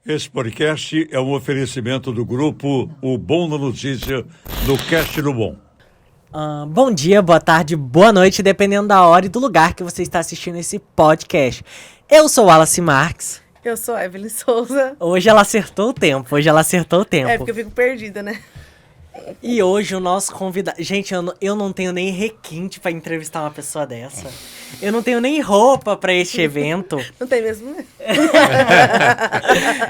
Esse podcast é um oferecimento do grupo O Bom da Notícia do Cast do Bom. Bom dia, boa tarde, boa noite, dependendo da hora e do lugar que você está assistindo esse podcast. Eu sou Wallace Marques. Eu sou a Evelyn Souza. Hoje ela acertou o tempo, É, porque eu fico perdida, né? E hoje o nosso convidado... Gente, eu não tenho nem requinte pra entrevistar uma pessoa dessa. Eu não tenho nem roupa pra este evento. Não tem mesmo, né?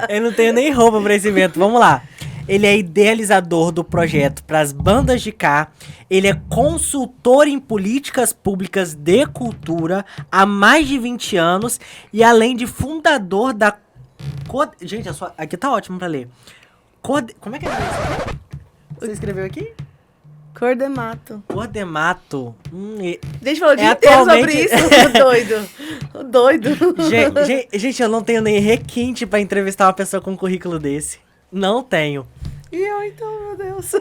Eu não tenho nem roupa pra esse evento. Vamos lá. Ele é idealizador do projeto Pras Bandas de Cá. Ele é consultor em políticas públicas de cultura há mais de 20 anos. E além de fundador da... Gente, aqui tá ótimo pra ler. Como é que é isso? Você escreveu aqui? Cordemato. Cordemato. A gente falou o dia inteiro sobre isso. O doido. Gente, eu não tenho nem requinte pra entrevistar uma pessoa com um currículo desse. Não tenho. E eu, então, meu Deus.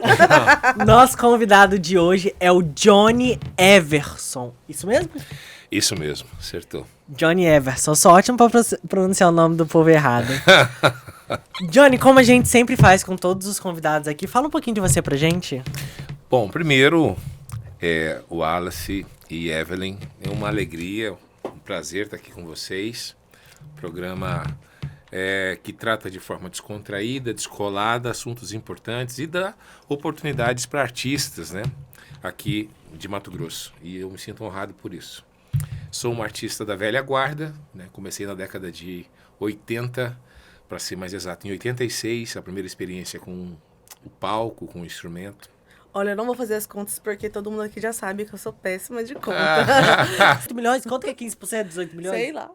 Nosso convidado de hoje é o Johnny Everson. Isso mesmo? Isso mesmo, acertou. Johnny Everson. Eu sou ótimo pra pronunciar o nome do povo errado. Johnny, como a gente sempre faz com todos os convidados aqui, fala um pouquinho de você pra gente. Bom, primeiro, o Wallace e Evelyn, é uma alegria, um prazer estar aqui com vocês. Programa que trata de forma descontraída, descolada, assuntos importantes e dá oportunidades para artistas, né, aqui de Mato Grosso. E eu me sinto honrado por isso. Sou um artista da velha guarda, né, comecei na década de 80, para ser mais exato, em 86, a primeira experiência com o palco, com o instrumento. Olha, eu não vou fazer as contas porque todo mundo aqui já sabe que eu sou péssima de conta. 18 milhões? Quanto que é 15% de 18 milhões? Sei lá.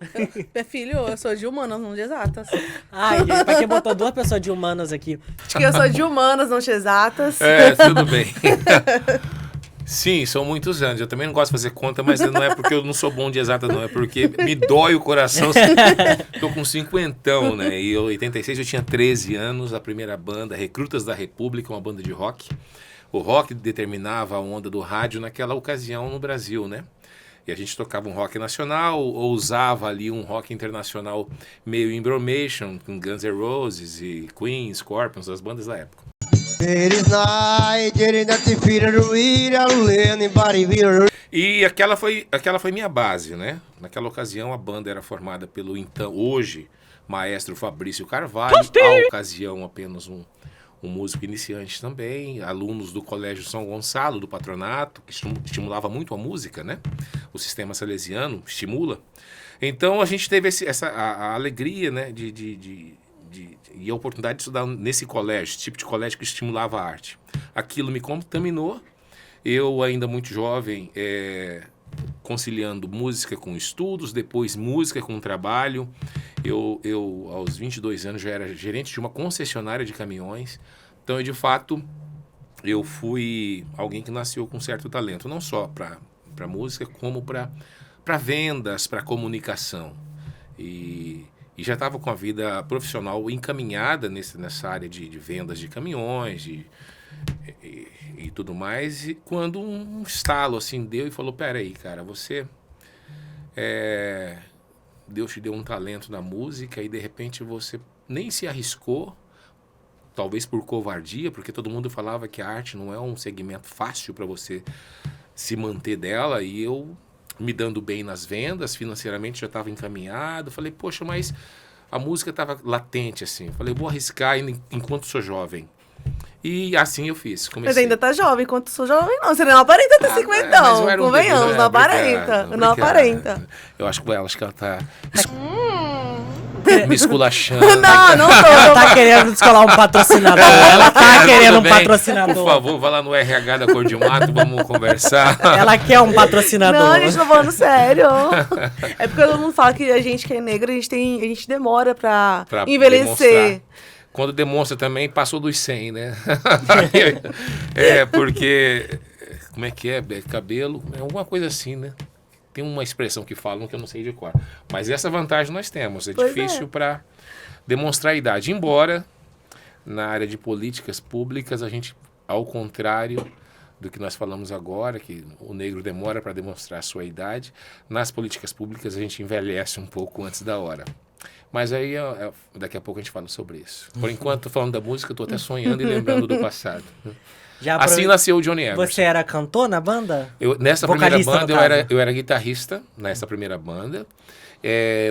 Meu filho, eu sou de humanas, não de exatas. Ai, gente, pra quem botou duas pessoas de humanas aqui? Acho que eu sou de humanas, não de exatas. Tudo bem. Sim, são muitos anos. Eu também não gosto de fazer conta, mas não é porque eu não sou bom de exata, não. É porque me dói o coração. Tô com 50, né? E em 86 eu tinha 13 anos, a primeira banda, Recrutas da República, uma banda de rock. O rock determinava a onda do rádio naquela ocasião no Brasil, né? E a gente tocava um rock nacional, ou usava ali um rock internacional meio embromation, com Guns N' Roses e Queen, Scorpions, as bandas da época. E aquela foi minha base, né? Naquela ocasião a banda era formada pelo então, hoje, maestro Fabrício Carvalho, à ocasião apenas um músico iniciante também, alunos do Colégio São Gonçalo, do Patronato, que estimulava muito a música, né? O sistema salesiano estimula. Então a gente teve a alegria, né, e a oportunidade de estudar nesse colégio, esse tipo de colégio que estimulava a arte. Aquilo me contaminou, eu ainda muito jovem, conciliando música com estudos, depois música com trabalho. Eu aos 22 anos já era gerente de uma concessionária de caminhões, então de fato eu fui alguém que nasceu com certo talento, não só para música, como para vendas, para comunicação. E já estava com a vida profissional encaminhada nessa área de vendas de caminhões e tudo mais. E quando um estalo assim deu e falou, peraí, cara, você... Deus te deu um talento na música e de repente você nem se arriscou, talvez por covardia, porque todo mundo falava que a arte não é um segmento fácil para você se manter dela, e eu... me dando bem nas vendas, financeiramente já estava encaminhado. Falei, poxa, mas a música estava latente, assim. Falei, vou arriscar enquanto sou jovem. E assim eu fiz. Comecei. Mas ainda tá jovem, enquanto sou jovem não. Você não aparenta ter 50, convenhamos, não aparenta. Não aparenta. Eu acho que ela tá me esculachando. Não tô. Ela tá querendo descolar um patrocinador. Ela tá querendo um patrocinador. Por favor, vá lá no RH da Cor de Mato, vamos conversar. Ela quer um patrocinador. Não, a gente tá falando sério. É porque todo mundo fala que a gente que é negra, a gente demora pra envelhecer. Demonstrar. Quando demonstra também, passou dos 100, né? Porque... Como é que é? Cabelo? É alguma coisa assim, né? Tem uma expressão que falam que eu não sei de cor. Mas essa vantagem nós temos. É difícil para demonstrar a idade. Embora, na área de políticas públicas, a gente, ao contrário do que nós falamos agora, que o negro demora para demonstrar a sua idade, nas políticas públicas a gente envelhece um pouco antes da hora. Mas aí, daqui a pouco a gente fala sobre isso. Por enquanto, falando da música, eu tô até sonhando e lembrando do passado. Assim nasceu o Johnny Everson. Você era cantor na banda? Nessa Vocalista, primeira no banda, caso. eu era guitarrista, nessa primeira banda.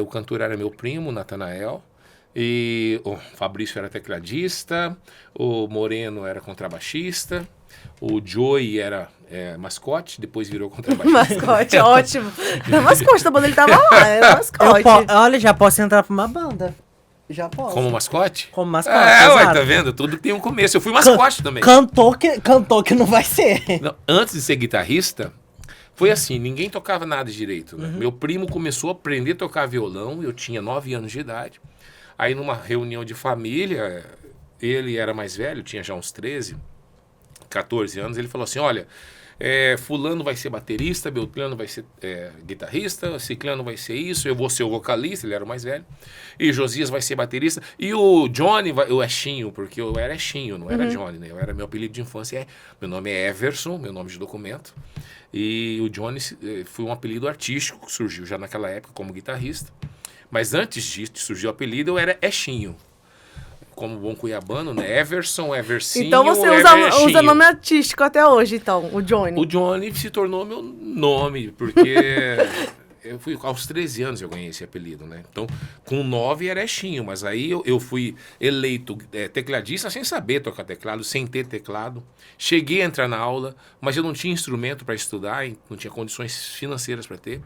O cantor era meu primo, Natanael. E o Fabrício era tecladista, o Moreno era contrabaixista, o Joey era mascote, depois virou contrabaixista. Mascote, ótimo. Era mascote da banda, ele tava lá, era mascote. Olha, já posso entrar pra uma banda. Já posso. Como mascote? Como mascote, Ué, exato. tá vendo? Tudo tem um começo. Eu fui mascote também. Cantor que não vai ser. Não, antes de ser guitarrista, foi assim, ninguém tocava nada direito, né? Meu primo começou a aprender a tocar violão, eu tinha 9 anos de idade. Aí numa reunião de família, ele era mais velho, tinha já uns 13, 14 anos, ele falou assim, olha, fulano vai ser baterista, Beltrano vai ser guitarrista, Ciclano vai ser isso, eu vou ser o vocalista, ele era o mais velho, e Josias vai ser baterista, e o Johnny, o Exinho, porque eu era Exinho, não era Johnny, né? Meu apelido de infância meu nome é Everson, meu nome de documento, e o Johnny foi um apelido artístico que surgiu já naquela época como guitarrista, mas antes disso, de surgir o apelido, eu era Exinho. Como bom cuiabano, né? Everson, Evercinho, então você usa nome artístico até hoje, então, o Johnny. O Johnny se tornou meu nome, porque aos 13 anos eu ganhei esse apelido, né? Então, com 9 era Exinho, mas aí eu fui eleito tecladista sem saber tocar teclado, sem ter teclado. Cheguei a entrar na aula, mas eu não tinha instrumento para estudar, não tinha condições financeiras para ter.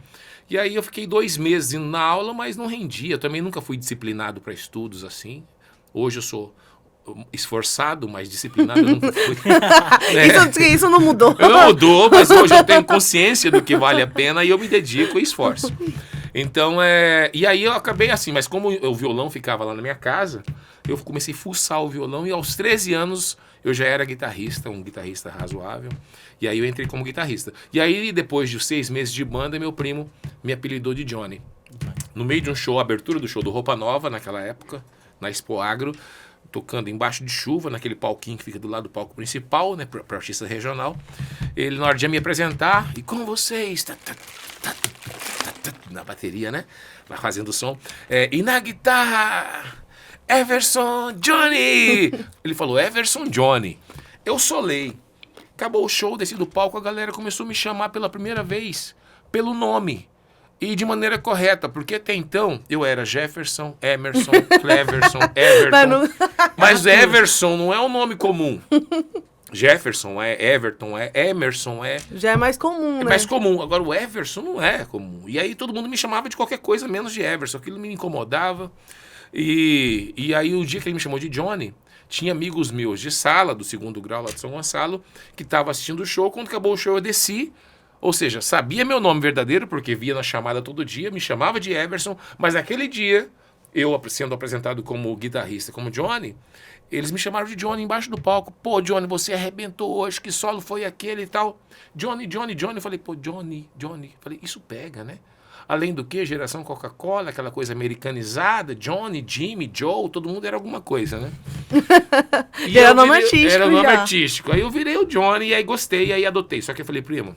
E aí eu fiquei 2 meses indo na aula, mas não rendia. Eu também nunca fui disciplinado para estudos assim. Hoje eu sou esforçado, mas disciplinado eu nunca fui. Isso não mudou. Não mudou, mas hoje eu tenho consciência do que vale a pena e eu me dedico e esforço. Então, e aí eu acabei assim, mas como o violão ficava lá na minha casa, eu comecei a fuçar o violão e aos 13 anos eu já era guitarrista, um guitarrista razoável. E aí eu entrei como guitarrista. E aí, depois de 6 meses de banda, meu primo me apelidou de Johnny. No meio de um show, a abertura do show do Roupa Nova, naquela época, na Expo Agro, tocando embaixo de chuva, naquele palquinho que fica do lado do palco principal, né, para artista regional. Ele, na hora de me apresentar, e com vocês, na bateria, né, lá fazendo o som, e na guitarra, Everson Johnny! Ele falou, Everson Johnny. Eu solei. Acabou o show, desci do palco, a galera começou a me chamar pela primeira vez, pelo nome. E de maneira correta, porque até então eu era Jefferson, Emerson, Cleverson, Everton. Mas Everson não é um nome comum. Jefferson Everton Emerson Já é mais comum, né? É mais comum. Agora o Everson não é comum. E aí todo mundo me chamava de qualquer coisa menos de Everson. Aquilo me incomodava. E aí o dia que ele me chamou de Johnny, tinha amigos meus de sala, do 2º grau lá de São Gonçalo, que estavam assistindo o show. Quando acabou o show eu desci. Ou seja, sabia meu nome verdadeiro, porque via na chamada todo dia, me chamava de Everson, mas naquele dia, eu sendo apresentado como guitarrista, como Johnny, eles me chamaram de Johnny embaixo do palco. Pô, Johnny, você arrebentou hoje, que solo foi aquele e tal. Johnny. Eu falei, pô, Johnny. Falei, isso pega, né? Além do que, geração Coca-Cola, aquela coisa americanizada, Johnny, Jimmy, Joe, todo mundo era alguma coisa, né? E era nome artístico. Era nome já. artístico. Aí eu virei o Johnny, e aí gostei, e aí adotei. Só que eu falei, primo,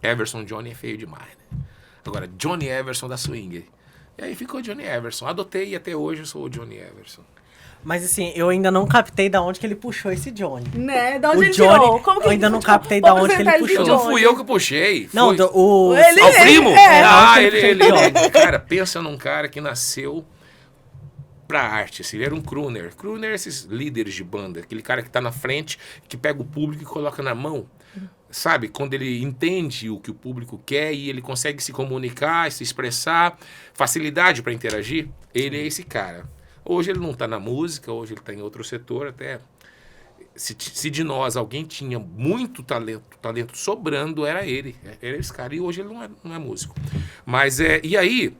Everson Johnny é feio demais, né? Agora, Johnny Everson da Swing. E aí ficou Johnny Everson. Adotei e até hoje eu sou o Johnny Everson. Mas assim, eu ainda não captei da onde que ele puxou esse Johnny. Né? Da onde O ele Johnny, tirou? Como que eu ainda ele não tirou? captei da Vamos onde que ele apresentar puxou. de Não Johnny. fui eu que puxei. Não, foi... o primo? É, ele, Johnny. cara, pensa num cara que nasceu pra arte, assim, ele era um crooner. Crooner é esses líderes de banda, aquele cara que tá na frente, que pega o público e coloca na mão. Sabe, quando ele entende o que o público quer e ele consegue se comunicar, se expressar, facilidade para interagir, ele é esse cara. Hoje ele não está na música, hoje ele está em outro setor, até se de nós alguém tinha muito talento sobrando, era ele, era esse cara, e hoje ele não é músico. Mas, e aí,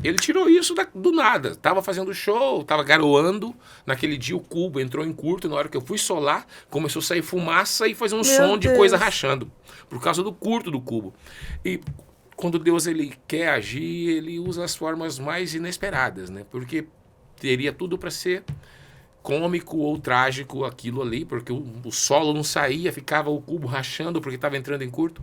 ele tirou isso do nada, tava fazendo show, tava garoando, naquele dia o cubo entrou em curto, na hora que eu fui solar, começou a sair fumaça e fazer um som de coisa rachando, por causa do curto do cubo. E quando Deus ele quer agir, ele usa as formas mais inesperadas, né? Porque teria tudo para ser cômico ou trágico aquilo ali, porque o solo não saía, ficava o cubo rachando porque estava entrando em curto.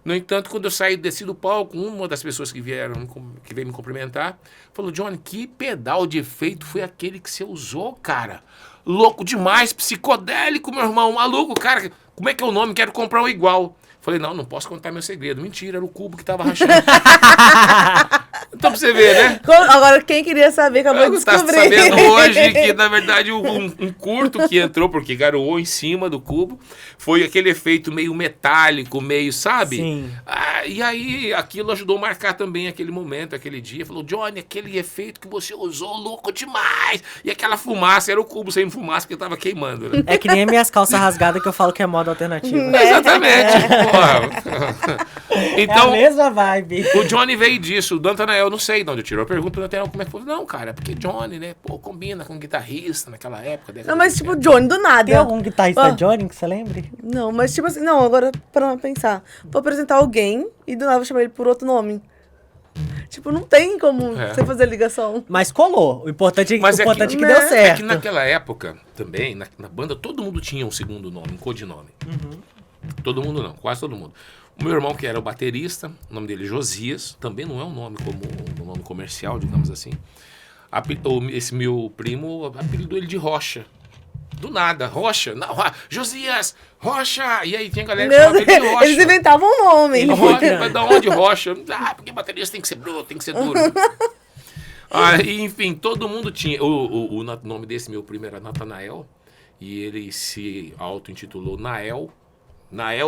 No entanto, quando eu desci do palco, uma das pessoas que veio me cumprimentar, falou, Johnny, que pedal de efeito foi aquele que você usou, cara? Louco demais, psicodélico, meu irmão, maluco, cara. Como é que é o nome? Quero comprar um igual. Falei, não posso contar meu segredo. Mentira, era o cubo que tava rachando. Então, pra você ver, né? Agora, quem queria saber, acabou de descobrir. Tá sabendo hoje que, na verdade, um curto que entrou, porque garoou em cima do cubo, foi aquele efeito meio metálico, meio, sabe? Sim. E aí, aquilo ajudou a marcar também aquele momento, aquele dia. Falou, Johnny, aquele efeito que você usou, louco demais. E aquela fumaça, era o cubo sem fumaça, porque tava queimando, né? É que nem as minhas calças rasgadas que eu falo que é moda alternativa. Exatamente. Porra. Então, é a mesma vibe. o Johnny veio disso. O Natanael, não sei de onde tirou a pergunta. O Natanael, como é que foi? Não, cara, porque Johnny, né? Pô, combina com guitarrista naquela época. Não, mas tipo, Johnny do nada. Tem algum guitarrista Johnny que você lembre? Não, mas tipo assim, não, agora pra pensar. Vou apresentar alguém e do nada vou chamar ele por outro nome. Tipo, não tem como você fazer ligação. Mas colou. O importante é, mas que né? deu certo. É que naquela época, também, na banda, todo mundo tinha um segundo nome, um codinome. Todo mundo não, quase todo mundo. O meu irmão, que era o baterista, o nome dele é Josias, também não é um nome como um nome comercial, digamos assim. Esse meu primo apelidou ele de Rocha. Do nada, Rocha. Não, Josias, Rocha. E aí tinha galera que chamava ele de Rocha. Eles inventavam um nome. Rocha, mas da onde Rocha? Porque baterista tem que ser bruto, tem que ser duro. Enfim, todo mundo tinha. O nome desse meu primo era Natanael. E ele se auto-intitulou Nael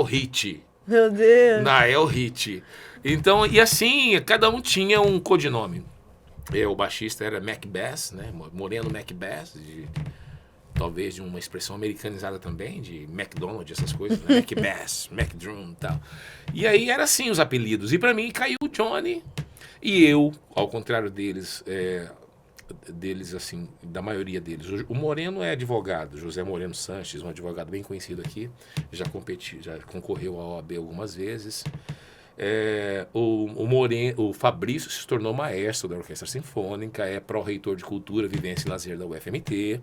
Hit. Meu Deus. Nael Hit. Então, e assim, cada um tinha um codinome. O baixista era Macbeth, né? Moreno Macbeth, talvez de uma expressão americanizada também, de McDonald's, essas coisas, né? Macbeth, McDrum e tal. E aí era assim os apelidos. E pra mim caiu o Johnny. E eu, ao contrário deles, assim, da maioria deles. O Moreno é advogado, José Moreno Sanches, um advogado bem conhecido aqui, já concorreu à OAB algumas vezes. O Fabrício se tornou maestro da Orquestra Sinfônica, é pró-reitor de Cultura, Vivência e Lazer da UFMT.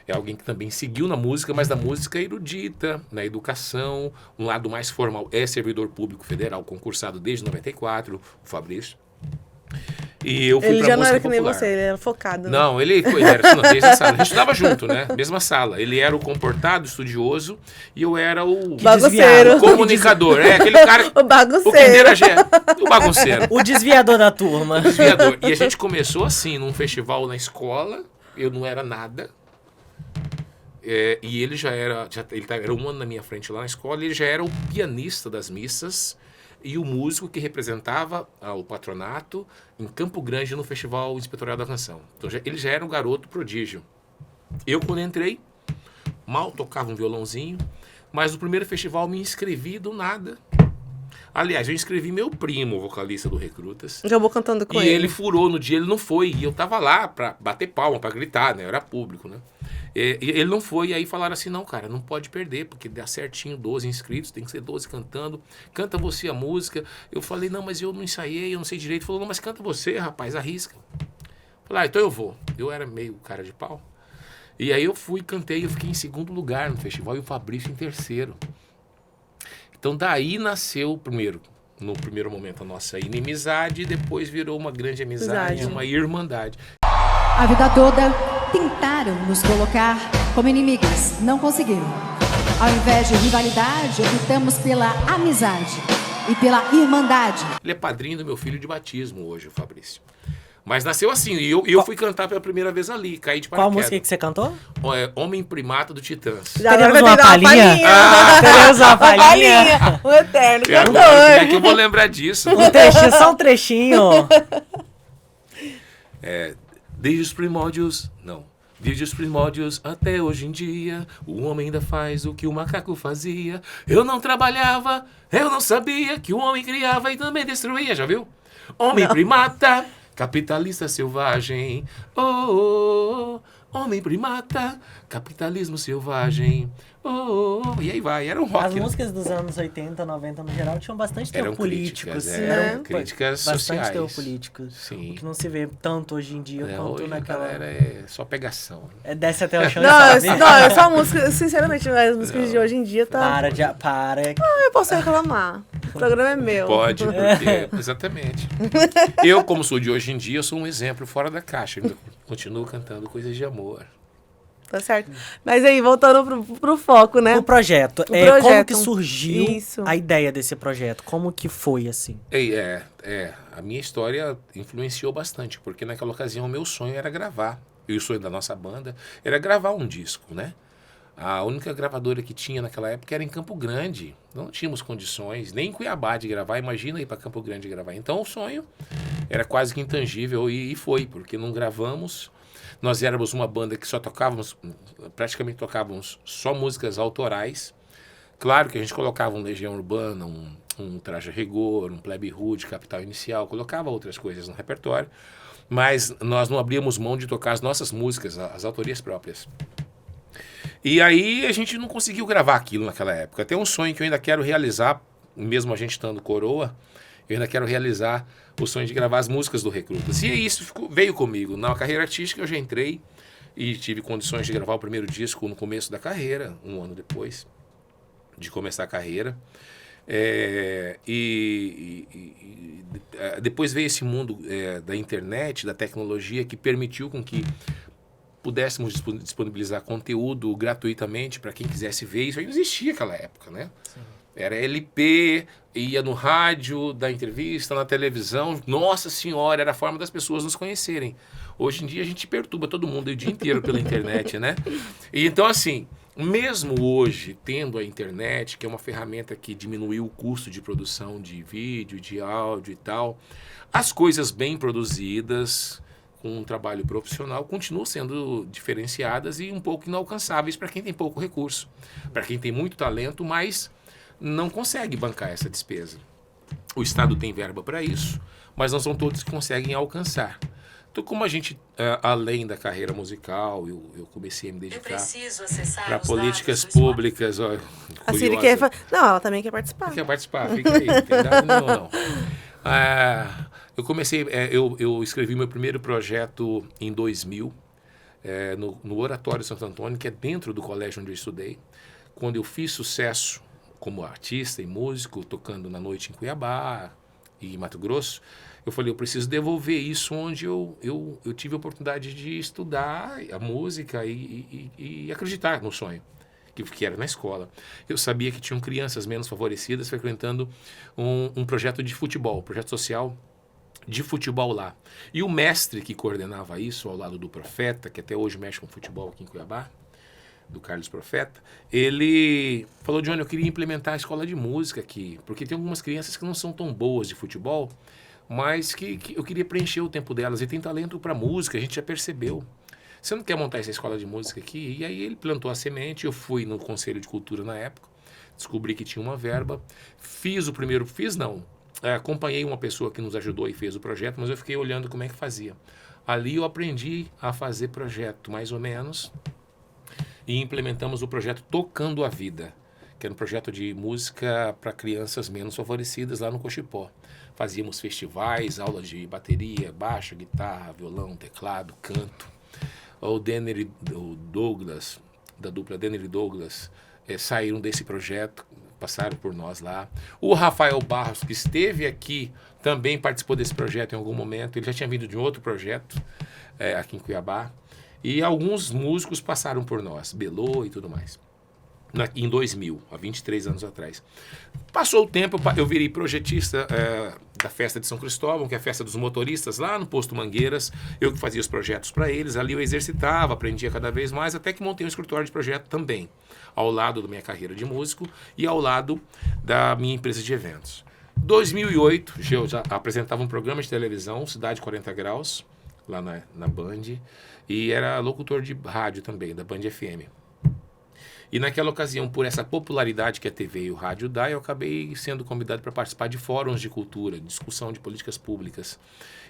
É alguém que também seguiu na música, mas da música erudita, na educação, um lado mais formal. É servidor público federal, concursado desde 94, o Fabrício. E eu fui ele pra já não era música que nem popular. você, ele era focado. Né? Não, ele era desde a sala. A gente estudava junto, né? Mesma sala. Ele era o comportado, estudioso, e eu era o bagunceiro. O comunicador. Aquele cara. O bagunceiro. O Kinderagé. O bagunceiro. O desviador da turma. O desviador. E a gente começou assim, num festival na escola. Eu não era nada. E ele já era. Ele era um ano na minha frente lá na escola. Ele já era o pianista das missas. E o músico que representava o patronato em Campo Grande no Festival Inspetorial da Canção. Então ele já era um garoto prodígio. Eu, quando entrei, mal tocava um violãozinho, mas no primeiro festival me inscrevi do nada. Aliás, eu inscrevi meu primo, vocalista do Recrutas. Acabou cantando com ele. E ele furou no dia, ele não foi. E eu tava lá pra bater palma, pra gritar, né? Eu era público, né? E ele não foi, e aí falaram assim, não, cara, não pode perder, porque dá certinho 12 inscritos, tem que ser 12 cantando, canta você a música. Eu falei, não, mas eu não ensaiei, eu não sei direito. Ele falou, não, mas canta você, rapaz, arrisca. Eu falei, então eu vou. Eu era meio cara de pau. E aí eu fui, cantei, eu fiquei em segundo lugar no festival e o Fabrício em terceiro. Então daí nasceu, no primeiro momento, a nossa inimizade, e depois virou uma grande amizade, uma irmandade. A vida toda tentaram nos colocar como inimigos, não conseguiram. Ao invés de rivalidade, optamos pela amizade e pela irmandade. Ele é padrinho do meu filho de batismo hoje, o Fabrício. Mas nasceu assim, e eu fui cantar pela primeira vez ali, caí de paraquedas. Qual música que você cantou? Homem Primata do Titãs. Teremos uma palhinha? Teremos uma palhinha? O eterno cantor. Como é que eu vou lembrar disso? Um trechinho, só um trechinho. Desde os primórdios, desde os primórdios até hoje em dia, o homem ainda faz o que o macaco fazia. Eu não trabalhava, eu não sabia que o homem criava e também destruía, já viu? Homem primata, capitalista selvagem. Oh, oh, oh, homem primata, capitalismo selvagem. Oh, oh, oh. E aí vai, era um rock. As músicas dos anos 80, 90 no geral tinham bastante teor político. Eram críticas bastante sociais. Teor político. Sim. O que não se vê tanto hoje em dia quanto hoje naquela... é só pegação. Desce até o chão Não, e sobe. não, só música, sinceramente, as músicas de hoje em dia tá... Para. eu posso reclamar. programa é meu. Pode, porque... Exatamente. Eu, como sou de hoje em dia, eu sou um exemplo fora da caixa. Eu continuo cantando coisas de amor. Tá certo. Mas aí, voltando pro foco, né? O projeto. Como projeto. que surgiu Isso. a ideia desse projeto? Como que foi, assim? A minha história influenciou bastante, porque naquela ocasião o meu sonho era gravar. E o sonho da nossa banda era gravar um disco, né? A única gravadora que tinha naquela época era em Campo Grande. Não tínhamos condições, nem em Cuiabá de gravar. Imagina ir para Campo Grande gravar. Então o sonho era quase que intangível e foi, porque não gravamos. Nós éramos uma banda que só praticamente tocávamos só músicas autorais. Claro que a gente colocava um Legião Urbana, um Traje a Rigor, um Plebe Rude, Capital Inicial, colocava outras coisas no repertório, mas nós não abríamos mão de tocar as nossas músicas, as autorias próprias. E aí a gente não conseguiu gravar aquilo naquela época. Tem um sonho que eu ainda quero realizar, mesmo a gente estando coroa, eu ainda quero realizar o sonho de gravar as músicas do Recrutas. E isso veio comigo. Na carreira artística eu já entrei e tive condições de gravar o primeiro disco no começo da carreira, um ano depois de começar a carreira. Depois veio esse mundo da internet, da tecnologia, que permitiu com que pudéssemos disponibilizar conteúdo gratuitamente para quem quisesse ver. Isso aí não existia naquela época, né? Sim. Era LP, ia no rádio, da entrevista, na televisão. Nossa Senhora, era a forma das pessoas nos conhecerem. Hoje em dia a gente perturba todo mundo o dia inteiro pela internet, né? E então, assim, mesmo hoje, tendo a internet, que é uma ferramenta que diminuiu o custo de produção de vídeo, de áudio e tal, as coisas bem produzidas, com um trabalho profissional, continuam sendo diferenciadas e um pouco inalcançáveis para quem tem pouco recurso. Para quem tem muito talento, mas não consegue bancar essa despesa. O Estado tem verba para isso, mas não são todos que conseguem alcançar. Então, como a gente, além da carreira musical, eu comecei a me dedicar para políticas públicas. Ó, a Siri quer... Não, ela também quer participar. Quer participar, fica aí, não tem nada nenhum, não. Eu comecei, eu escrevi meu primeiro projeto em 2000, no Oratório Santo Antônio, que é dentro do colégio onde eu estudei, quando eu fiz sucesso como artista e músico, tocando na noite em Cuiabá e em Mato Grosso. Eu falei, eu preciso devolver isso onde eu tive a oportunidade de estudar a música e acreditar no sonho, que era na escola. Eu sabia que tinham crianças menos favorecidas frequentando um projeto de futebol, projeto social de futebol lá. E o mestre que coordenava isso, ao lado do Profeta, que até hoje mexe com futebol aqui em Cuiabá, do Carlos Profeta, ele falou, Johnny, eu queria implementar a escola de música aqui, porque tem algumas crianças que não são tão boas de futebol, mas que eu queria preencher o tempo delas, e tem talento para música, a gente já percebeu. Você não quer montar essa escola de música aqui? E aí ele plantou a semente, eu fui no Conselho de Cultura na época, descobri que tinha uma verba, acompanhei uma pessoa que nos ajudou e fez o projeto, mas eu fiquei olhando como é que fazia. Ali eu aprendi a fazer projeto, mais ou menos, e implementamos o projeto Tocando a Vida, que era um projeto de música para crianças menos favorecidas lá no Cochipó. Fazíamos festivais, aulas de bateria, baixo, guitarra, violão, teclado, canto. O Denner e o Douglas, da dupla Denner e Douglas, saíram desse projeto, passaram por nós lá. O Rafael Barros, que esteve aqui, também participou desse projeto em algum momento. Ele já tinha vindo de um outro projeto aqui em Cuiabá. E alguns músicos passaram por nós, Belô e tudo mais. Em 2000, há 23 anos atrás. Passou o tempo, eu virei projetista da festa de São Cristóvão, que é a festa dos motoristas, lá no Posto Mangueiras. Eu que fazia os projetos para eles, ali eu exercitava, aprendia cada vez mais, até que montei um escritório de projeto também, ao lado da minha carreira de músico e ao lado da minha empresa de eventos. 2008, eu já apresentava um programa de televisão, Cidade 40 Graus, lá na Band, e era locutor de rádio também, da Band FM. E naquela ocasião, por essa popularidade que a TV e o rádio dá, eu acabei sendo convidado para participar de fóruns de cultura, discussão de políticas públicas.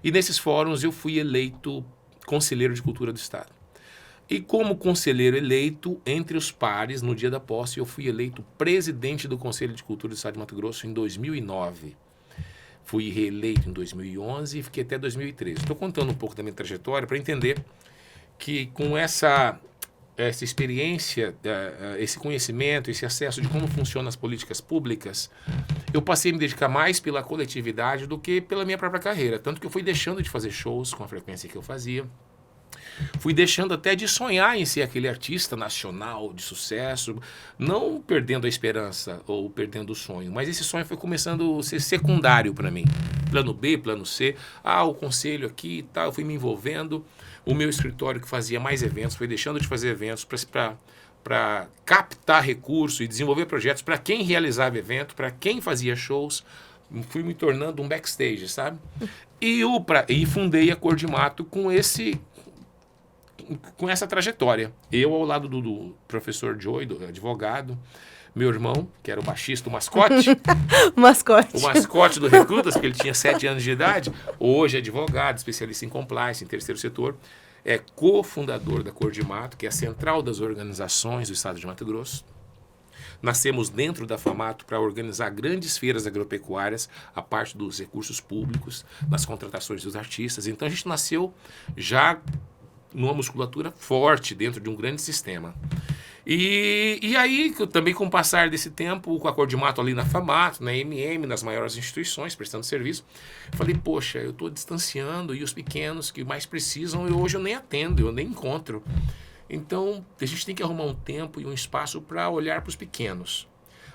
E nesses fóruns eu fui eleito conselheiro de cultura do Estado. E como conselheiro eleito, entre os pares, no dia da posse, eu fui eleito presidente do Conselho de Cultura do Estado de Mato Grosso em 2009. Fui reeleito em 2011 e fiquei até 2013. Estou contando um pouco da minha trajetória para entender que com essa experiência, esse conhecimento, esse acesso de como funcionam as políticas públicas, eu passei a me dedicar mais pela coletividade do que pela minha própria carreira. Tanto que eu fui deixando de fazer shows com a frequência que eu fazia. Fui deixando até de sonhar em ser aquele artista nacional de sucesso, não perdendo a esperança ou perdendo o sonho, mas esse sonho foi começando a ser secundário para mim. Plano B, plano C, o conselho aqui e tal, eu fui me envolvendo. O meu escritório que fazia mais eventos foi deixando de fazer eventos para captar recurso e desenvolver projetos para quem realizava evento, para quem fazia shows. Fui me tornando um backstage, sabe? E fundei a Cor de Mato com essa trajetória. Eu ao lado do professor Joey, do advogado, meu irmão, que era o baixista, o mascote. Mascote. O mascote do Recrutas, porque ele tinha 7 anos de idade. Hoje é advogado, especialista em compliance, em terceiro setor. É cofundador da Cor de Mato, que é a central das organizações do estado de Mato Grosso. Nascemos dentro da FAMATO para organizar grandes feiras agropecuárias, a parte dos recursos públicos, nas contratações dos artistas. Então a gente nasceu já numa musculatura forte dentro de um grande sistema. E aí, também com o passar desse tempo, com a Cor de Mato ali na FAMATO, na MM, nas maiores instituições, prestando serviço, falei, poxa, eu estou distanciando e os pequenos que mais precisam, hoje eu nem atendo, eu nem encontro. Então, a gente tem que arrumar um tempo e um espaço para olhar para os pequenos.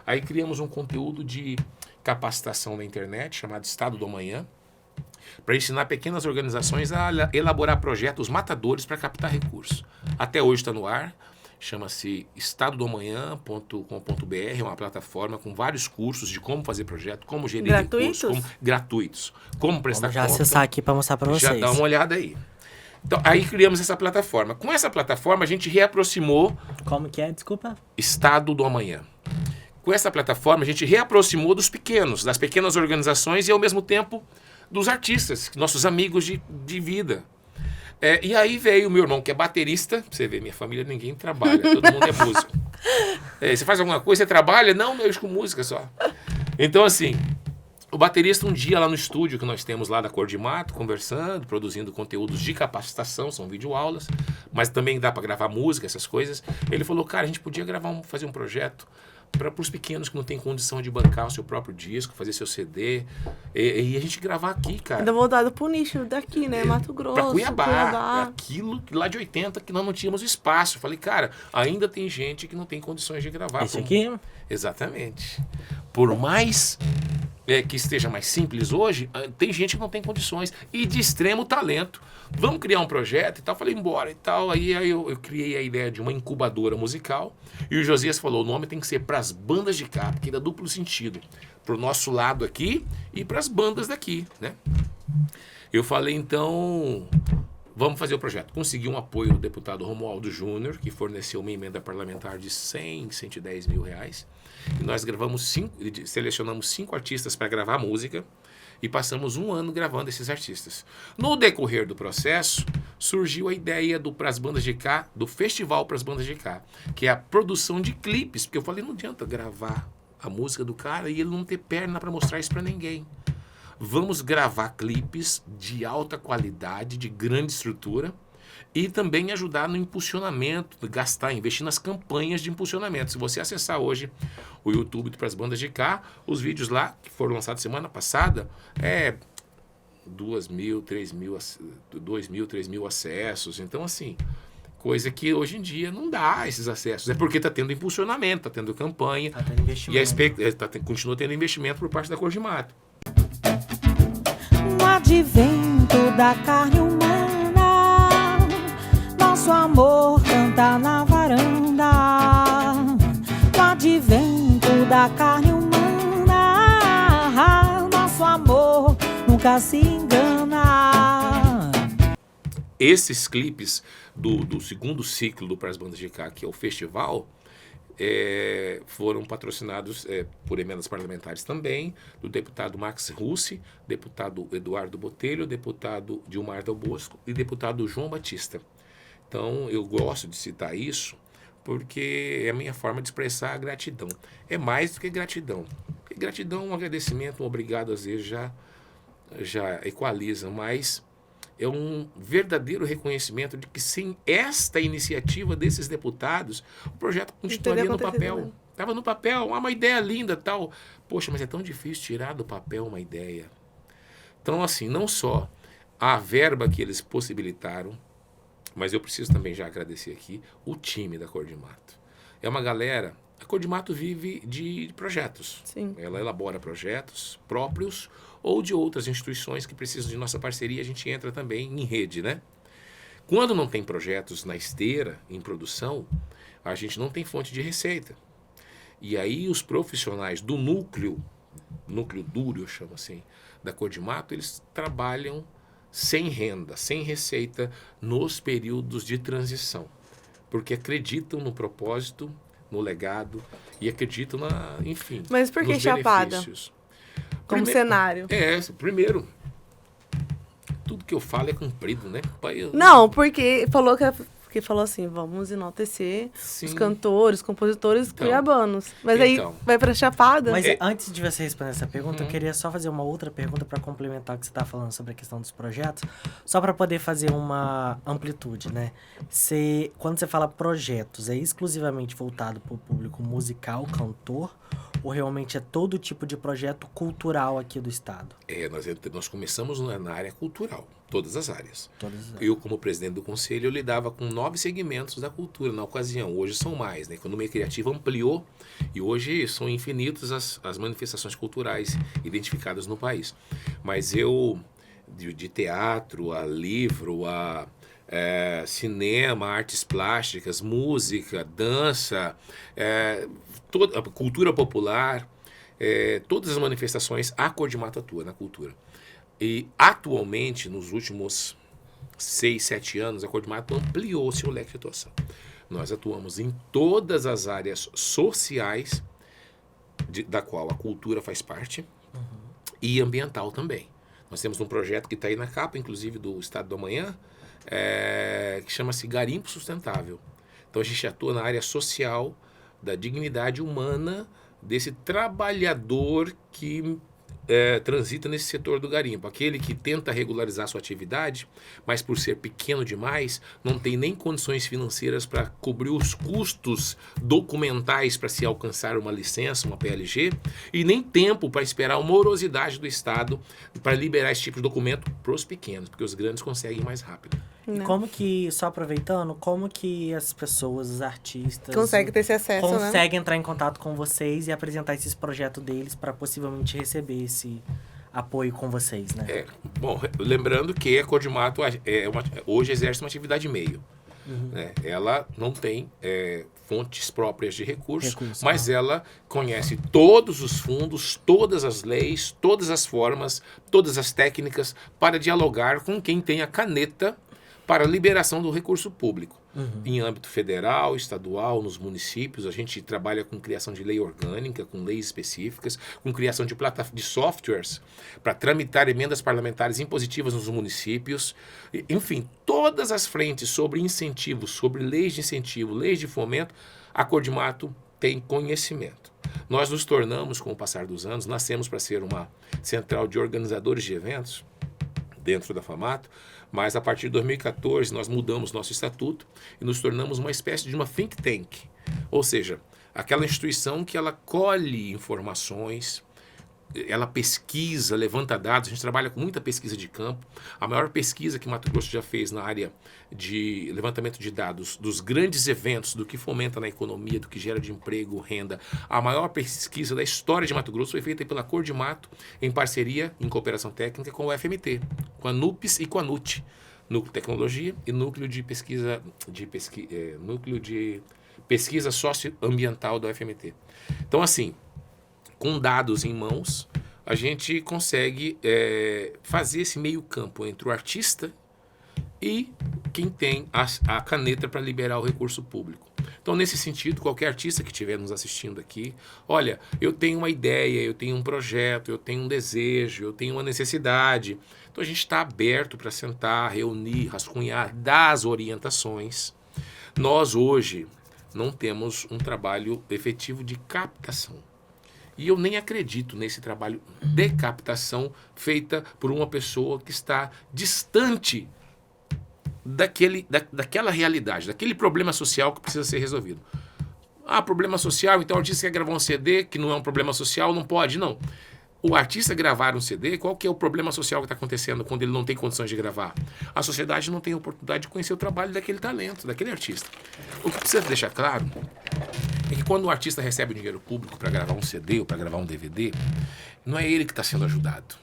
Aí criamos um conteúdo de capacitação na internet, chamado Estado do Amanhã, para ensinar pequenas organizações a elaborar projetos matadores para captar recursos. Até hoje está no ar, chama-se estadodoamanhã.com.br, é uma plataforma com vários cursos de como fazer projeto, como gerir recursos, gratuitos, como prestar conta. Vamos já acessar aqui para mostrar para vocês. Já dá uma olhada aí. Então, aí criamos essa plataforma. Com essa plataforma, a gente reaproximou... Como que é? Desculpa. Estado do Amanhã. Com essa plataforma, a gente reaproximou dos pequenos, das pequenas organizações e, ao mesmo tempo, dos artistas, nossos amigos de vida. E aí veio o meu irmão, que é baterista. Você vê, minha família, ninguém trabalha, todo mundo é músico. Você faz alguma coisa, você trabalha? Não, eu com música só. Então, assim, o baterista um dia lá no estúdio que nós temos lá da Cor de Mato, conversando, produzindo conteúdos de capacitação, são videoaulas, mas também dá para gravar música, essas coisas. Ele falou, cara, a gente podia fazer um projeto para os pequenos que não tem condição de bancar o seu próprio disco, fazer seu CD, e a gente gravar aqui, cara. Ainda voltado pro nicho daqui, né? Mato Grosso, Pra Cuiabá. Aquilo lá de 80 que nós não tínhamos espaço. Eu falei, cara, ainda tem gente que não tem condições de gravar. Esse aqui? Exatamente. Por mais que esteja mais simples hoje, tem gente que não tem condições e de extremo talento. Vamos criar um projeto e tal. Falei, embora e tal. Aí eu criei a ideia de uma incubadora musical e o Josias falou, o nome tem que ser Pras Bandas de Cá, porque dá duplo sentido. Pro nosso lado aqui e pras bandas daqui, né? Eu falei, então, vamos fazer o projeto. Consegui um apoio do deputado Romualdo Júnior, que forneceu uma emenda parlamentar de 110 mil reais. E nós selecionamos 5 artistas para gravar música e passamos 1 ano gravando esses artistas. No decorrer do processo, surgiu a ideia do Pras Bandas de Cá, do Festival Pras Bandas de Cá, que é a produção de clipes, porque eu falei, não adianta gravar a música do cara e ele não ter perna para mostrar isso para ninguém. Vamos gravar clipes de alta qualidade, de grande estrutura, e também ajudar no impulsionamento, investir nas campanhas de impulsionamento. Se você acessar hoje o YouTube Pras Bandas de Cá, os vídeos lá, que foram lançados semana passada, 2.000, 3.000 acessos. Então, assim, coisa que hoje em dia não dá esses acessos. É porque está tendo impulsionamento, está tendo campanha. Está tendo investimento. E continua tendo investimento por parte da Cor de Mato. No advento da carne humana, nosso amor canta na varanda. No advento da carne humana, nosso amor nunca se engana. Esses clipes do segundo ciclo do Pras Bandas de Cá, que é o festival, foram patrocinados por emendas parlamentares também, do deputado Max Russi, deputado Eduardo Botelho, deputado Dilmar Del Bosco e deputado João Batista. Então, eu gosto de citar isso porque é a minha forma de expressar a gratidão. É mais do que gratidão. Porque gratidão, um agradecimento, um obrigado, às vezes já equaliza, mas é um verdadeiro reconhecimento de que sem esta iniciativa desses deputados, o projeto continuaria no papel. Estava no papel, uma ideia linda tal. Poxa, mas é tão difícil tirar do papel uma ideia. Então, assim, não só a verba que eles possibilitaram, mas eu preciso também já agradecer aqui o time da Cor de Mato. É uma galera... A Cor de Mato vive de projetos. Sim. Ela elabora projetos próprios ou de outras instituições que precisam de nossa parceria. A gente entra também em rede, né? Quando não tem projetos na esteira, em produção, a gente não tem fonte de receita. E aí os profissionais do núcleo duro, eu chamo assim, da Cor de Mato, eles trabalham sem renda, sem receita nos períodos de transição. Porque acreditam no propósito, no legado e acreditam enfim, Mas por que nos Chapada? benefícios. Como cenário. Primeiro, tudo que eu falo é cumprido, né? Não, porque falou assim, vamos enaltecer Sim. os cantores, compositores Então. cuiabanos. Mas aí vai pra Chapada? Mas antes de você responder essa pergunta, eu queria só fazer uma outra pergunta para complementar o que você está falando sobre a questão dos projetos, só para poder fazer uma amplitude, né? Quando você fala projetos, é exclusivamente voltado para o público musical, cantor, ou realmente é todo tipo de projeto cultural aqui do estado? Nós começamos na área cultural, todas as áreas. Todas as áreas. Eu, como presidente do conselho, eu lidava com 9 segmentos da cultura na ocasião. Hoje são mais, né? A economia criativa ampliou e hoje são infinitas as manifestações culturais identificadas no país. Mas eu, de teatro, a livro, a cinema, artes plásticas, música, dança, toda a cultura popular, todas as manifestações, a Cor de Mato atua na cultura. E atualmente, nos últimos 6, 7 anos, a Cor de Mato ampliou seu leque de atuação. Nós atuamos em todas as áreas sociais, da qual a cultura faz parte, e ambiental também. Nós temos um projeto que está aí na capa, inclusive do Estado do Amanhã, que chama-se Garimpo Sustentável. Então a gente atua na área social, da dignidade humana desse trabalhador que transita nesse setor do garimpo. Aquele que tenta regularizar sua atividade, mas por ser pequeno demais, não tem nem condições financeiras para cobrir os custos documentais para se alcançar uma licença, uma PLG, e nem tempo para esperar a morosidade do Estado para liberar esse tipo de documento para os pequenos, porque os grandes conseguem mais rápido. E como que, só aproveitando, como que as pessoas, os artistas... Consegue ter esse acesso, né? Conseguem entrar em contato com vocês e apresentar esses projetos deles para possivelmente receber esse apoio com vocês, né? Bom, lembrando que a Cor de Mato hoje exerce uma atividade meio. Né? Ela não tem fontes próprias de recursos, mas ela conhece todos os fundos, todas as leis, todas as formas, todas as técnicas para dialogar com quem tem a caneta para a liberação do recurso público. Em âmbito federal, estadual, nos municípios, a gente trabalha com criação de lei orgânica, com leis específicas, com criação de softwares para tramitar emendas parlamentares impositivas nos municípios. Enfim, todas as frentes sobre incentivos, sobre leis de incentivo, leis de fomento, a Cor de Mato tem conhecimento. Nós nos tornamos, com o passar dos anos, nascemos para ser uma central de organizadores de eventos dentro da FAMATO, mas a partir de 2014 nós mudamos nosso estatuto e nos tornamos uma espécie de uma think tank, ou seja, aquela instituição que ela colhe informações, ela pesquisa, levanta dados, a gente trabalha com muita pesquisa de campo. A maior pesquisa que Mato Grosso já fez na área de levantamento de dados dos grandes eventos, do que fomenta na economia, do que gera de emprego, renda, a maior pesquisa da história de Mato Grosso foi feita pela Cor de Mato, em parceria, em cooperação técnica com o FMT, com a NUPES e com a NUT, Núcleo de Tecnologia e Núcleo de Pesquisa Socioambiental do FMT. Então, assim, com dados em mãos, a gente consegue fazer esse meio campo entre o artista e quem tem a caneta para liberar o recurso público. Então, nesse sentido, qualquer artista que estiver nos assistindo aqui, olha, eu tenho uma ideia, eu tenho um projeto, eu tenho um desejo, eu tenho uma necessidade. Então, a gente está aberto para sentar, reunir, rascunhar, dar as orientações. Nós, hoje, não temos um trabalho efetivo de captação. E eu nem acredito nesse trabalho de captação feita por uma pessoa que está distante daquela realidade, daquele problema social que precisa ser resolvido. Ah, problema social, então o artista quer gravar um CD que não é um problema social, não pode, não. O artista gravar um CD, qual que é o problema social que está acontecendo quando ele não tem condições de gravar? A sociedade não tem oportunidade de conhecer o trabalho daquele talento, daquele artista. O que precisa deixar claro é que quando o artista recebe dinheiro público para gravar um CD ou para gravar um DVD, não é ele que está sendo ajudado.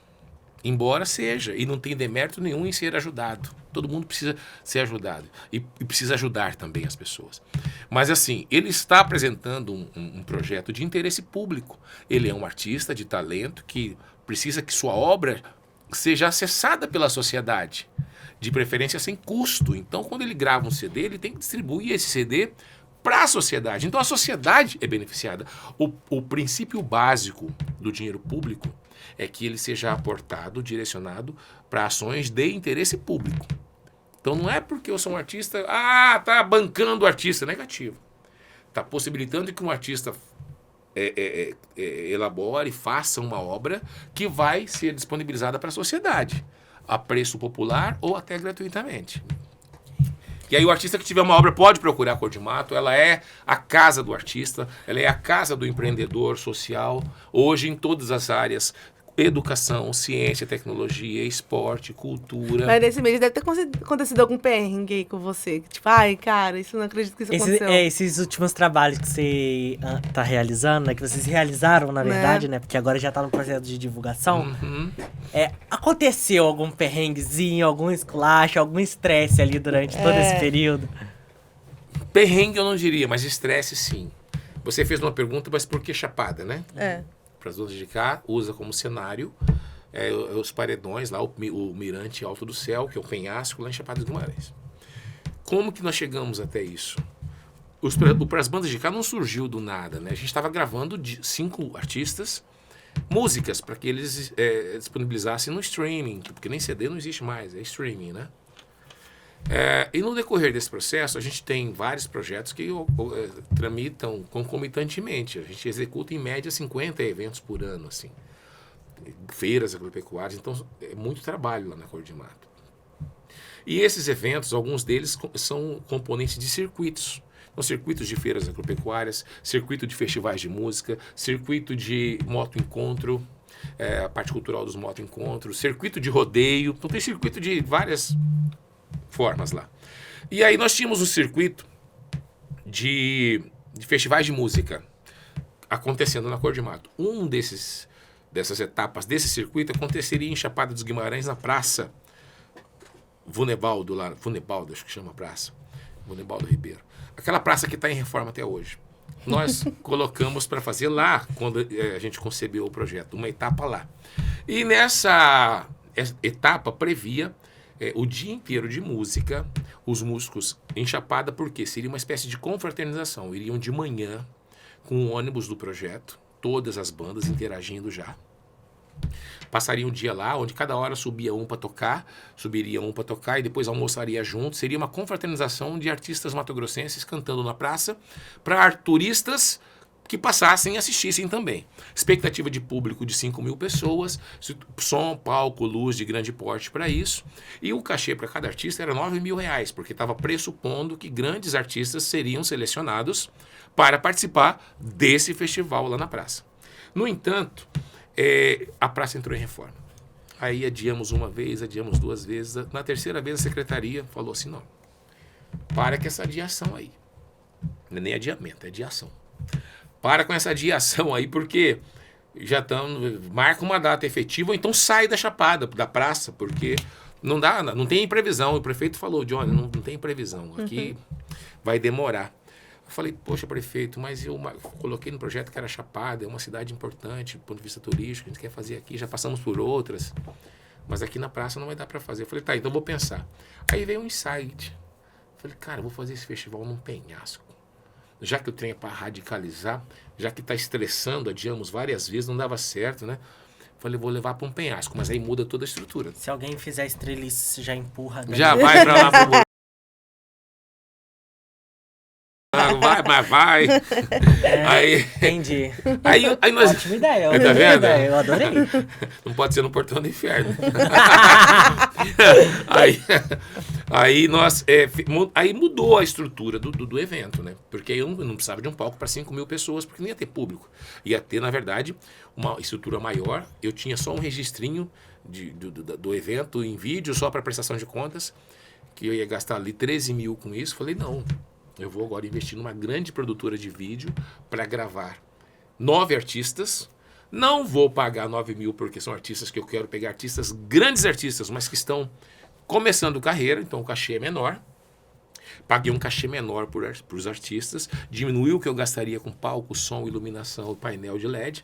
Embora seja, e não tem demérito nenhum em ser ajudado. Todo mundo precisa ser ajudado e precisa ajudar também as pessoas. Mas assim, ele está apresentando um projeto de interesse público. Ele é um artista de talento que precisa que sua obra seja acessada pela sociedade, de preferência sem custo. Então, quando ele grava um CD, ele tem que distribuir esse CD para a sociedade. Então, a sociedade é beneficiada. O princípio básico do dinheiro público é que ele seja aportado, direcionado para ações de interesse público. Então não é porque eu sou um artista, tá bancando o artista, negativo. Está possibilitando que um artista elabore, faça uma obra que vai ser disponibilizada para a sociedade, a preço popular ou até gratuitamente. E aí o artista que tiver uma obra pode procurar a Cor de Mato, ela é a casa do artista, ela é a casa do empreendedor social, hoje em todas as áreas, educação, ciência, tecnologia, esporte, cultura. Mas nesse mês deve ter acontecido algum perrengue aí com você. Tipo, ai, cara, isso não acredito que isso aconteceu. Esses últimos trabalhos que você tá realizando, né? Que vocês realizaram, na verdade, né? Porque agora já tá no processo de divulgação. Uhum. Aconteceu algum perrenguezinho, algum esculacho, algum estresse ali durante todo esse período? Perrengue eu não diria, mas estresse sim. Você fez uma pergunta, mas por que Chapada, né? Para as bandas de cá, usa como cenário os paredões, lá o Mirante Alto do Céu, que é o penhasco lá em Chapada dos Guimarães. Como que nós chegamos até isso? Para as bandas de cá não surgiu do nada, né? A gente estava gravando 5 artistas, músicas, para que eles disponibilizassem no streaming, porque nem CD não existe mais, é streaming, né? E no decorrer desse processo, a gente tem vários projetos que tramitam concomitantemente. A gente executa, em média, 50 eventos por ano, assim. Feiras agropecuárias, então é muito trabalho lá na Cor de Mato. E esses eventos, alguns deles são componentes de circuitos. Então, circuitos de feiras agropecuárias, circuito de festivais de música, circuito de moto-encontro, a parte cultural dos moto-encontros, circuito de rodeio. Então, tem circuito de várias formas lá. E aí nós tínhamos um circuito de festivais de música acontecendo na Cor de Mato. Dessas etapas desse circuito aconteceria em Chapada dos Guimarães, na Praça Vunebaldo, acho que chama a praça, Vunebaldo Ribeiro. Aquela praça que está em reforma até hoje. Nós colocamos para fazer lá, quando a gente concebeu o projeto, uma etapa lá. E nessa etapa previa o dia inteiro de música, os músicos em Chapada, porque seria uma espécie de confraternização. Iriam de manhã com o ônibus do projeto, todas as bandas interagindo já. Passariam um dia lá, onde cada hora subiria um para tocar e depois almoçaria junto. Seria uma confraternização de artistas matogrossenses cantando na praça para turistas que passassem e assistissem também. Expectativa de público de 5.000 pessoas, som, palco, luz de grande porte para isso. E o cachê para cada artista era R$9.000, porque estava pressupondo que grandes artistas seriam selecionados para participar desse festival lá na praça. No entanto, a praça entrou em reforma. Aí adiamos uma vez, adiamos 2 vezes. Na terceira vez a secretaria falou assim, não, para com essa adiação aí. Não é nem adiamento, é adiação. Para com essa adiação aí, porque já marca uma data efetiva, ou então sai da Chapada, da praça, porque não tem previsão. O prefeito falou, Johnny, não tem previsão, aqui vai demorar. Eu falei, poxa, prefeito, mas eu coloquei no projeto que era Chapada, é uma cidade importante do ponto de vista turístico, a gente quer fazer aqui, já passamos por outras, mas aqui na praça não vai dar para fazer. Eu falei, tá, então eu vou pensar. Aí veio um insight. Eu falei, cara, eu vou fazer esse festival num penhasco. Já que o trem é para radicalizar, já que está estressando, adiamos várias vezes, não dava certo, né? Falei, vou levar para um penhasco, mas aí muda toda a estrutura. Se alguém fizer estrelice, já empurra. Né? Já vai para lá pro vai, mas vai. Aí, Entendi. aí nós... Ótima ideia. Tá Ótima vendo? ideia, eu adorei. Não pode ser no portão do inferno. aí nós... aí mudou a estrutura do evento, né? Porque aí eu não precisava de um palco para 5 mil pessoas, porque não ia ter público. Ia ter, na verdade, uma estrutura maior. Eu tinha só um registrinho do evento em vídeo, só para prestação de contas, que eu ia gastar ali 13 mil com isso. Falei, não, eu vou agora investir numa grande produtora de vídeo para gravar 9 artistas. Não vou pagar 9 mil porque são artistas que eu quero pegar, artistas, grandes artistas, mas que estão começando carreira, então o cachê é menor. Paguei um cachê menor para os artistas, diminuí o que eu gastaria com palco, som, iluminação, painel de LED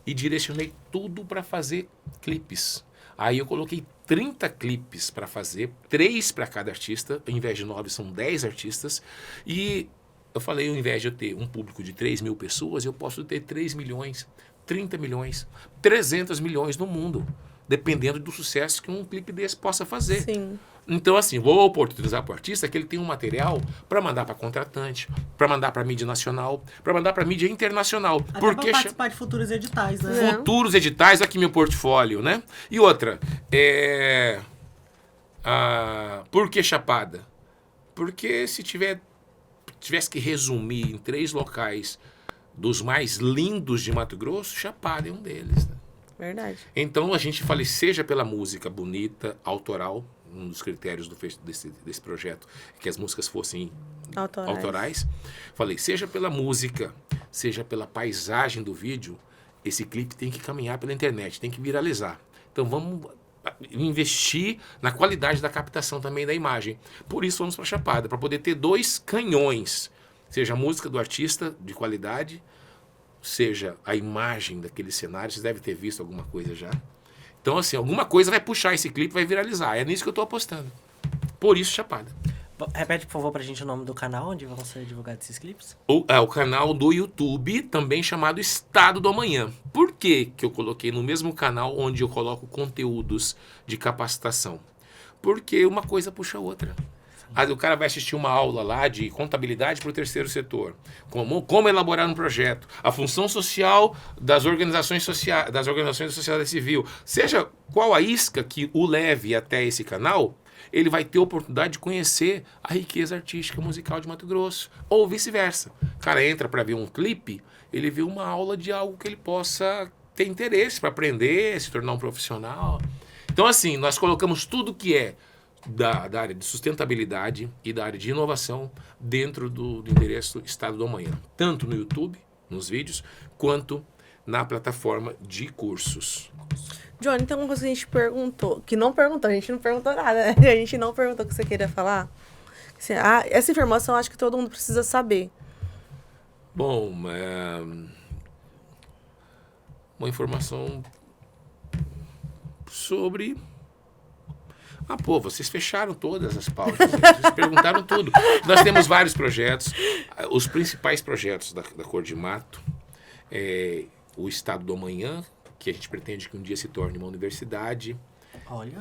e direcionei tudo para fazer clipes. Aí eu coloquei 30 clipes para fazer, 3 para cada artista, ao invés de 9 são 10 artistas, e eu falei, ao invés de eu ter um público de 3 mil pessoas, eu posso ter 3 milhões, 30 milhões, 300 milhões no mundo, dependendo do sucesso que um clipe desse possa fazer. Sim. Então, assim, vou oportunizar para o artista que ele tem um material para mandar para contratante, para mandar para mídia nacional, para mandar para mídia internacional. Até Porque pra participar de futuros editais, né? futuros editais, aqui meu portfólio, né? E outra, por que Chapada? Porque se tivesse que resumir em 3 locais dos mais lindos de Mato Grosso, Chapada é um deles, né? Verdade. Então a gente fala, seja pela música bonita, autoral, um dos critérios desse projeto, que as músicas fossem autorais. Falei, seja pela música, seja pela paisagem do vídeo, esse clipe tem que caminhar pela internet, tem que viralizar. Então vamos investir na qualidade da captação também da imagem. Por isso vamos para Chapada, para poder ter 2 canhões, seja a música do artista de qualidade, seja a imagem daquele cenário. Vocês devem ter visto alguma coisa já. Então, assim, alguma coisa vai puxar esse clipe, vai viralizar. É nisso que eu tô apostando. Por isso, Chapada. Repete, por favor, pra gente o nome do canal onde vão ser divulgados esses clipes. O canal do YouTube, também chamado Estado do Amanhã. Por que eu coloquei no mesmo canal onde eu coloco conteúdos de capacitação? Porque uma coisa puxa a outra. Aí o cara vai assistir uma aula lá de contabilidade para o terceiro setor, como elaborar um projeto, a função social das organizações sociais, da sociedade civil, seja qual a isca que o leve até esse canal, ele vai ter a oportunidade de conhecer a riqueza artística musical de Mato Grosso, ou vice-versa. O cara entra para ver um clipe, ele vê uma aula de algo que ele possa ter interesse para aprender, se tornar um profissional. Então, assim, nós colocamos tudo que é da área de sustentabilidade e da área de inovação dentro do endereço Estado do Amanhã, tanto no YouTube, nos vídeos, quanto na plataforma de cursos. Johnny, tem uma coisa que a gente perguntou, a gente não perguntou nada, né? A gente não perguntou o que você queria falar. Essa informação eu acho que todo mundo precisa saber. Bom, uma informação sobre... vocês fecharam todas as pautas, vocês perguntaram tudo. Nós temos vários projetos. Os principais projetos da Cor de Mato é o Estado do Amanhã, que a gente pretende que um dia se torne uma universidade. Olha,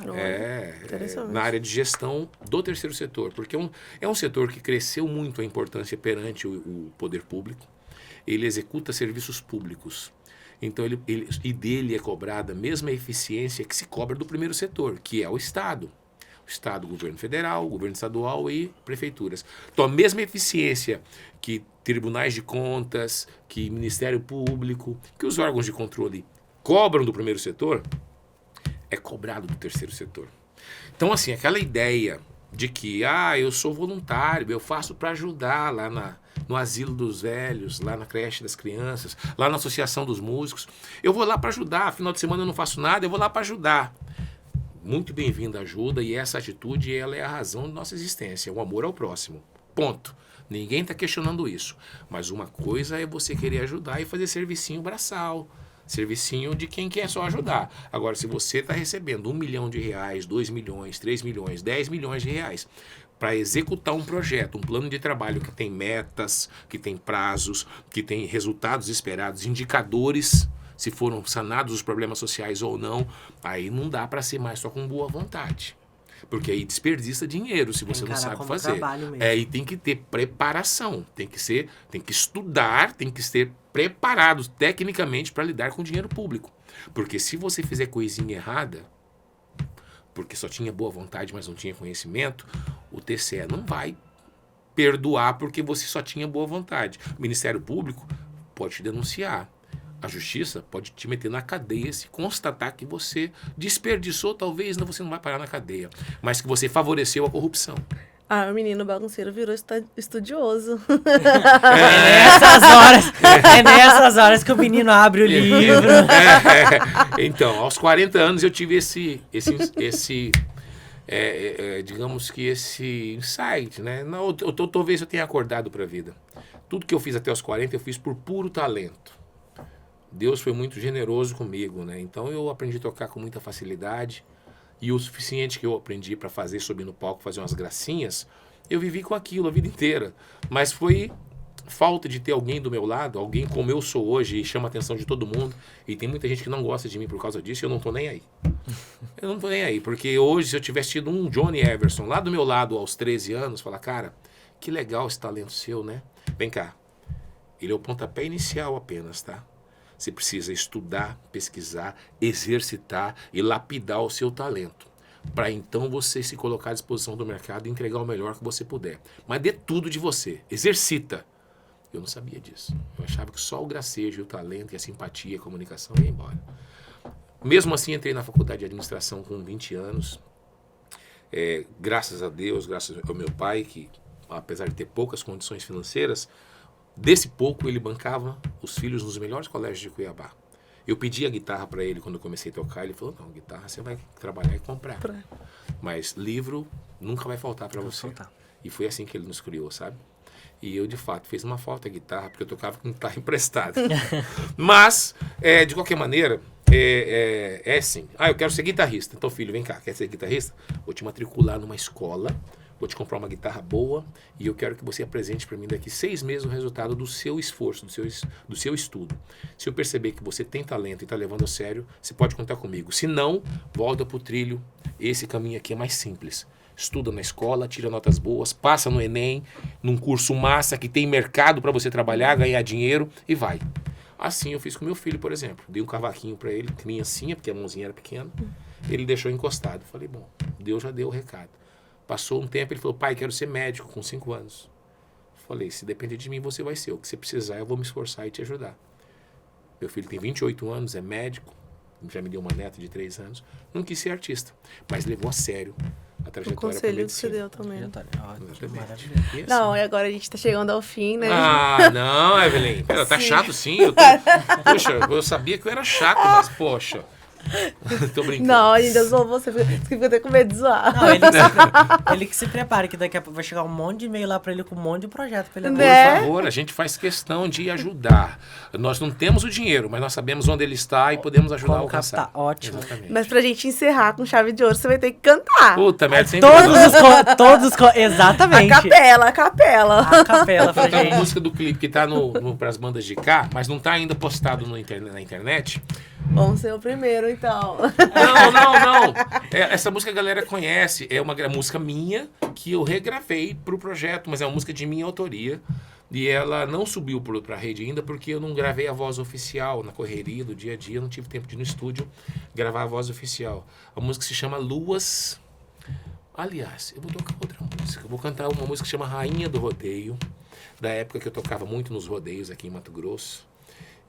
Na área de gestão do terceiro setor, porque é um setor que cresceu muito a importância perante o poder público. Ele executa serviços públicos. Então, e dele é cobrada a mesma eficiência que se cobra do primeiro setor, que é o Estado. O Estado, o governo federal, o governo estadual e prefeituras. Então, a mesma eficiência que tribunais de contas, que Ministério Público, que os órgãos de controle cobram do primeiro setor, é cobrado do terceiro setor. Então, assim, aquela ideia de que, eu sou voluntário, eu faço para ajudar lá no asilo dos velhos, lá na creche das crianças, lá na associação dos músicos. Eu vou lá para ajudar, final de semana eu não faço nada, eu vou lá para ajudar. Muito bem-vinda a ajuda, e essa atitude, ela é a razão da nossa existência, o amor ao próximo. Ponto. Ninguém está questionando isso. Mas uma coisa é você querer ajudar e fazer servicinho braçal, servicinho de quem quer só ajudar. Agora, se você está recebendo R$1 milhão, 2 milhões, 3 milhões, 10 milhões de reais para executar um projeto, um plano de trabalho que tem metas, que tem prazos, que tem resultados esperados, indicadores, se foram sanados os problemas sociais ou não, aí não dá para ser mais só com boa vontade. Porque aí desperdiça dinheiro se você não encarar sabe como fazer. trabalho mesmo. E tem que ter preparação, tem que estudar, tem que ser preparado tecnicamente para lidar com dinheiro público. Porque se você fizer coisinha errada, porque só tinha boa vontade, mas não tinha conhecimento, o TCE não vai perdoar porque você só tinha boa vontade. O Ministério Público pode te denunciar. A Justiça pode te meter na cadeia se constatar que você desperdiçou, talvez você não vai parar na cadeia, mas que você favoreceu a corrupção. Ah, o menino bagunceiro virou estudioso. É nessas horas que o menino abre o livro. Então, aos 40 anos eu tive digamos que esse insight, né? Não, talvez eu tenha acordado para a vida. Tudo que eu fiz até os 40 eu fiz por puro talento. Deus foi muito generoso comigo, né? Então eu aprendi a tocar com muita facilidade e o suficiente que eu aprendi para fazer, subir no palco, fazer umas gracinhas, eu vivi com aquilo a vida inteira. Mas foi falta de ter alguém do meu lado, alguém como eu sou hoje e chama a atenção de todo mundo. E tem muita gente que não gosta de mim por causa disso e eu não tô nem aí. Eu não tô nem aí, porque hoje se eu tivesse tido um Johnny Everson lá do meu lado aos 13 anos, falar, cara, que legal esse talento seu, né? Vem cá. Ele é o pontapé inicial apenas, tá? Você precisa estudar, pesquisar, exercitar e lapidar o seu talento. Para então você se colocar à disposição do mercado e entregar o melhor que você puder. Mas dê tudo de você. Exercita. Eu não sabia disso. Eu achava que só o gracejo, o talento e a simpatia, a comunicação ia embora. Mesmo assim, entrei na faculdade de administração com 20 anos. Graças a Deus, graças ao meu pai, que apesar de ter poucas condições financeiras, desse pouco ele bancava os filhos nos melhores colégios de Cuiabá. Eu pedi a guitarra para ele quando eu comecei a tocar, ele falou, não, guitarra você vai trabalhar e comprar. Mas livro nunca vai faltar para você. E foi assim que ele nos criou, sabe? E eu, de fato, fiz uma falta a guitarra, porque eu tocava com guitarra emprestada. Mas, de qualquer maneira, assim. Eu quero ser guitarrista. Então, filho, vem cá, quer ser guitarrista? Vou te matricular numa escola, vou te comprar uma guitarra boa e eu quero que você apresente para mim daqui 6 meses o resultado do seu esforço, do seu estudo. Se eu perceber que você tem talento e está levando a sério, você pode contar comigo. Se não, volta para o trilho. Esse caminho aqui é mais simples. Estuda na escola, tira notas boas, passa no Enem, num curso massa que tem mercado para você trabalhar, ganhar dinheiro e vai. Assim eu fiz com meu filho, por exemplo. Dei um cavaquinho para ele, criancinha, porque a mãozinha era pequena. Ele deixou encostado. Falei, bom, Deus já deu o recado. Passou um tempo, ele falou, pai, quero ser médico com 5 anos. Falei, se depender de mim, você vai ser. O que você precisar, eu vou me esforçar e te ajudar. Meu filho tem 28 anos, é médico, já me deu uma neta de 3 anos. Não quis ser artista, mas levou a sério a O é trajetória para conselho que você medicina. deu também. Maravilhoso. E assim, Não, e agora a gente tá chegando ao fim, né? não, Evelyn. Pera, tá Sim. chato sim. Poxa, eu sabia que eu era chato, mas poxa. Tô brincando. Não, a gente zoou você. Você fica até com medo de zoar. Não, ele que se prepare, que daqui a pouco vai chegar um monte de e-mail lá pra ele com um monte de projeto pra ele Por Né? favor, a gente faz questão de ajudar. Nós não temos o dinheiro, mas nós sabemos onde ele está e podemos ajudar a Como alcançar. captar. Ótimo. Exatamente. Mas pra gente encerrar com chave de ouro, você vai ter que cantar. Puta merda, sempre Exatamente. A capela. A capela pra Cantar uma gente. música do clipe que tá pras bandas de cá, mas não tá ainda postado na internet. Vamos ser o primeiro, então. Não. Essa música a galera conhece. É uma música minha que eu regravei pro projeto, mas é uma música de minha autoria. E ela não subiu pra rede ainda porque eu não gravei a voz oficial. Na correria do dia a dia, eu não tive tempo de ir no estúdio gravar a voz oficial. A música se chama Luas. Aliás, eu vou tocar outra música. Eu vou cantar uma música que chama Rainha do Rodeio, da época que eu tocava muito nos rodeios aqui em Mato Grosso.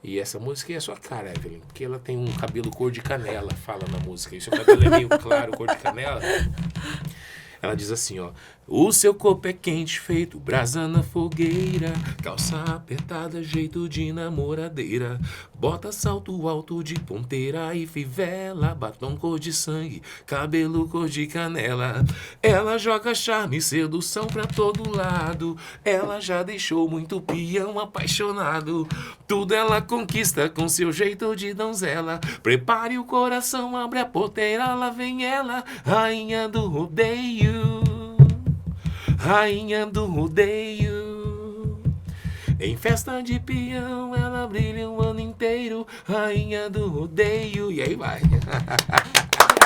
E essa música é a sua cara, Evelyn, porque ela tem um cabelo cor de canela, fala na música. E o seu cabelo é meio claro, cor de canela. Ela diz assim, ó. O seu corpo é quente, feito brasa na fogueira, calça apertada, jeito de namoradeira, bota salto alto de ponteira e fivela, batom cor de sangue, cabelo cor de canela. Ela joga charme e sedução pra todo lado, ela já deixou muito peão apaixonado. Tudo ela conquista com seu jeito de donzela. Prepare o coração, abre a porteira, lá vem ela, rainha do rodeio. Rainha do rodeio. Em festa de peão ela brilha o ano inteiro. Rainha do rodeio. E aí vai.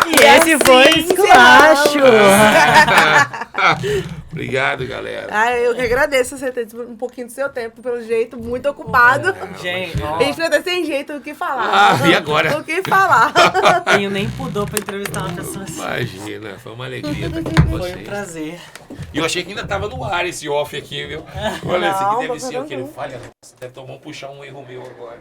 E esse foi assim esculacho. Obrigado, galera. Ah, eu que agradeço você ter um pouquinho do seu tempo, pelo jeito, muito ocupado. Gente, ó, A gente vai ter sem jeito o que falar. Ah, e agora? O que falar. tenho nem pudor pra entrevistar uma pessoa assim. Imagina, foi uma alegria estar aqui com Foi vocês. um prazer. E eu achei que ainda tava no ar esse off aqui, viu? Olha, esse Não, aqui deve tá ser aquele tranquilo. falha. Então vamos puxar um erro meu agora.